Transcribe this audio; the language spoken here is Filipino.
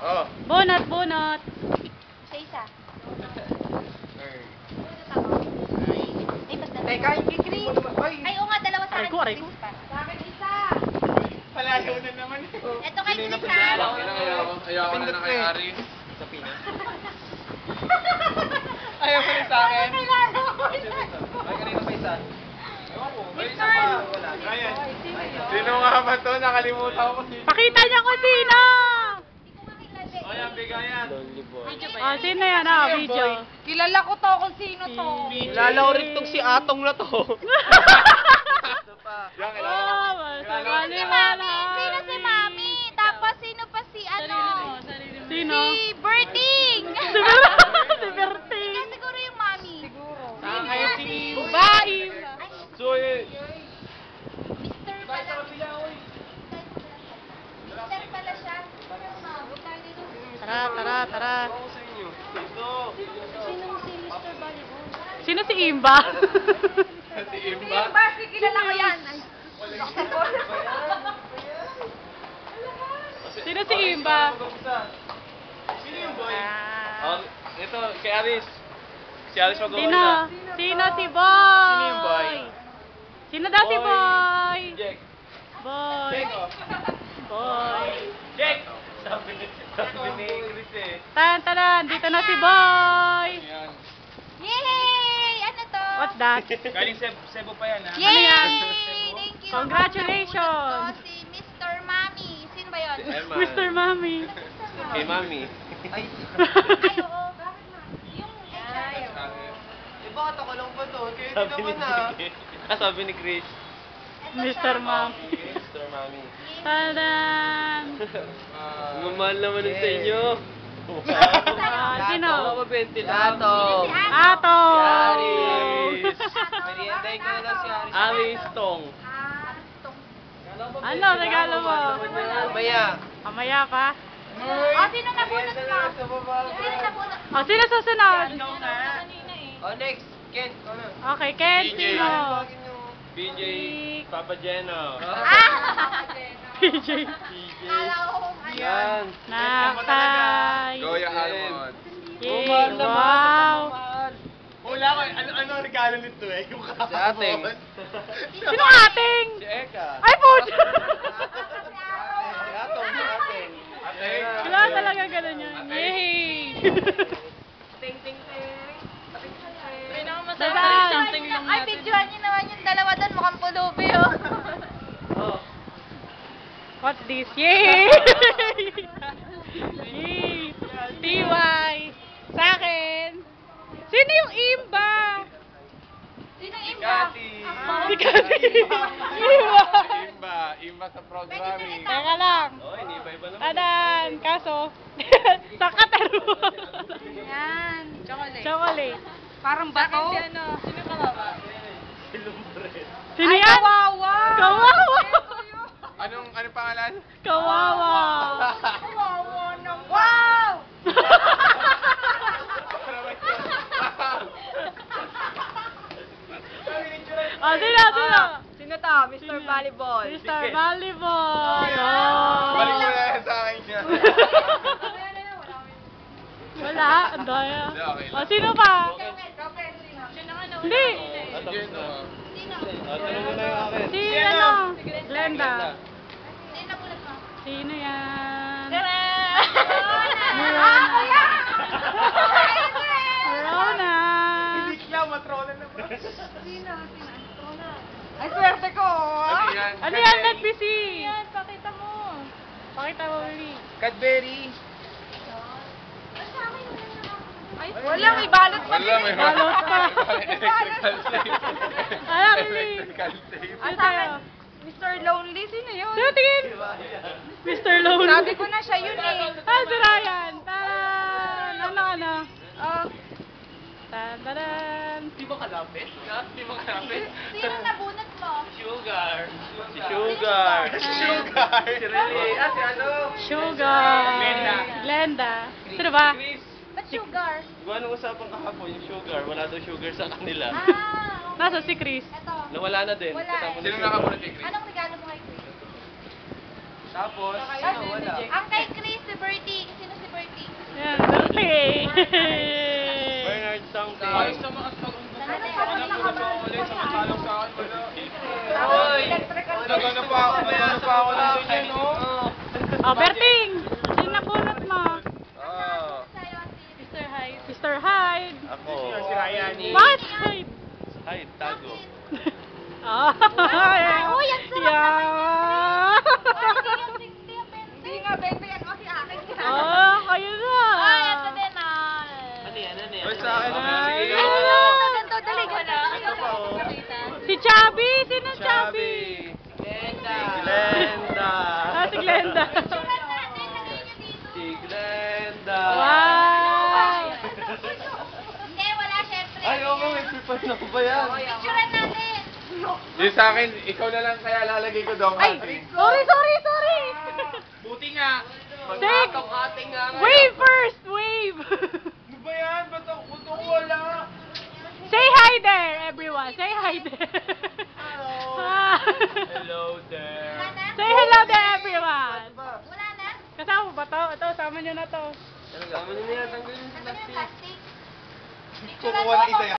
Oh. Bunot, bunot. Sa isa. Teka, hindi Chris. Ay, oo nga, dalawa sa akin. Aray ko. Sa akin isa. Palayaw na naman. Ito kay Chris, ha? Ayaw na kay Ari. Sa Pinas. Ayaw ko rin sa akin. Ay, kanina pa isa. Ay, isa pa. Ayan. Sino nga ba to? Nakalimutan ko si... Pakita niya kung sino! Ay, ang bigayan. Oh, sino yan? Ah, video. Kilala ko to kung sino to. Kilala ko rin tong si Atong na to. Yan, Oh, basta maliwala. Sino si Mami? Tapos sino pa si ano? Sino? Si Berting. Si Berting. Ikaw siguro yung Mami. Siguro. Saka si Baim. So, Mr. pala. Mr. pala siya. Tara, tara, tara. Sino si Mr. Volleyball? Sino si Imba? si Imba. Basti, kilala ko yan. Ay. Sino si Imba? Sino yung boy? Ah. Ito, kay Aris. Si Aris Sino? mag-uwala. Sino si Boy? Sino yung boy? Sino daw si Boy? Jack. Boy. Jack, oh. Boy. Jack! Sabi ni Chris eh. Tan-tanan, dito na si Boy. Yan. Yay! Ano to? What's that? Galing Cebu pa yan, ha? Yay! Ano yan? Thank you. Congratulations. Ito si Mr. Mami. Sino ba yun? Emma. Mr. Mami. Kay Mami. Ay, oo. Bakit na? Yung Bakit ako lang ba to? Kaya hindi naman ah. Sabi ni Chris. Mr. Mami. Mr. Mami. Tadan. Mamahal naman nun sa inyo. Sino? Ventilato. Ato. Aris. Merienday ko na si Aris. Aris Tong. Ano, regalo mo? Maya. Mamaya pa. Oh, sino nabunot mo? Sino nabunot mo? O, sino susunod? Oh, next. Ken. Okay, Ken, sino? BJ. Papa Geno. PJ. Kala ko kung ano. Yan. Naktay. Goya Almond. Yay, wow. Wala ko, ano regalo nito eh? Yung kapon. Si ating. Sino ating? Si Eka. Ay, po! Si Atong, si ating. Ating. Wala talaga ganun yun. Yay! Ting, ting, ting. Dadan! Ay, videohan niyo naman yung dalawa doon. Mukhang pulubi, oh. Oh. What's this? Yay! Yay! TY! Sa akin! Sino yung Imba? Sino yung iba? Kati. Si Kati! Imba! Imba sa programming. Teka lang. Oh, iniba-iba naman. Tadan! Kaso, sa katero. Yan. Chocolate. Chocolate. Parang bato. Sino kawawa? Silumbre. Sino yan? Kawawa! Kawawa! Anong pangalan? Kawawa! Kawawa ng wow! Sino? Sino? Sino to? Mr. Volleyball. Mr. Volleyball! Oh. Balik mo na yan sa akin niya. Wala, ang daya. Hindi, okay lang. Sino pa? Hindi. Sino? Sino? Tanong mo na yung akin. Si ano? Glenda. Sino nabunot mo? Sino yan? Ako yan! Rona. Hindi siya, matrona na ba? Sino? Ay, swerte ko! Ano yan? Ano yan? Let me see. Yan, pakita mo. Pakita mo, Willy. Cadbury. Ay, walang ibalot pa Wala, may Balot pa. Electrical tape. Alam, Willy. Electrical tape. Ano sa'yo? Mr. Lonely, sino yun? Sino tingin? Mr. Lone. Sabi ko na siya yun eh. Si Ryan. Tan! Ano? Tan-taran. Di ba kalapit? Di ba kalapit? Sino nabunot mo? Sugar. Si Sugar. Sugar. Si Rene. Si ano? Sugar. Glenda. Sino ba? Chris. Ba't sugar? Diba nung usapang kahapon yung sugar, wala daw sugar sa kanila. Ah, Nasa si Chris. Eto. Nawala na din. Wala Kasama eh. Sino nakamunod kay Chris? Anong regalo mo kay Chris? Tapos, Ang kay Chris, si Bertie. Sino si Bernard something. Dali, Nagano pa ako lang. Oh, Berting! Sino na bunot mo? Mr. Hyde. Mr. Hyde. Ako. Si Ryan. What? Hyde? Ay, tago. Ah, Uy, ang sarap yeah. Hindi nga, 20 yan kasi akin. Oh, kayo na. Ay, ito din ah. Uy, sa akin na. Ay, Sige. ano? Ganito, dali, ganito. Ito pa, oh. Si Chubby. Sino Chubby? Glenda. Ah, si Glenda. Si Glenda. Wow. Hindi, wala syempre. Ay, oo, may prepare na ko ba yan? Picturean natin. Yung sa akin, ikaw na lang kaya lalagay ko doon. Ay, sorry. Buti nga. Say, Magkakating nga. wave first, wave. Ano ba yan? Ba't ako wala? Say hi there, everyone. Say hi there. Hello there. Wala na? Say hello there, everyone. Wala na? Kasama mo ba to? Ito, sama nyo na to. Ano, gaman niyo na yan. Tanggalin yung Ano yung plastic. plastic? Kukuha na isa yan.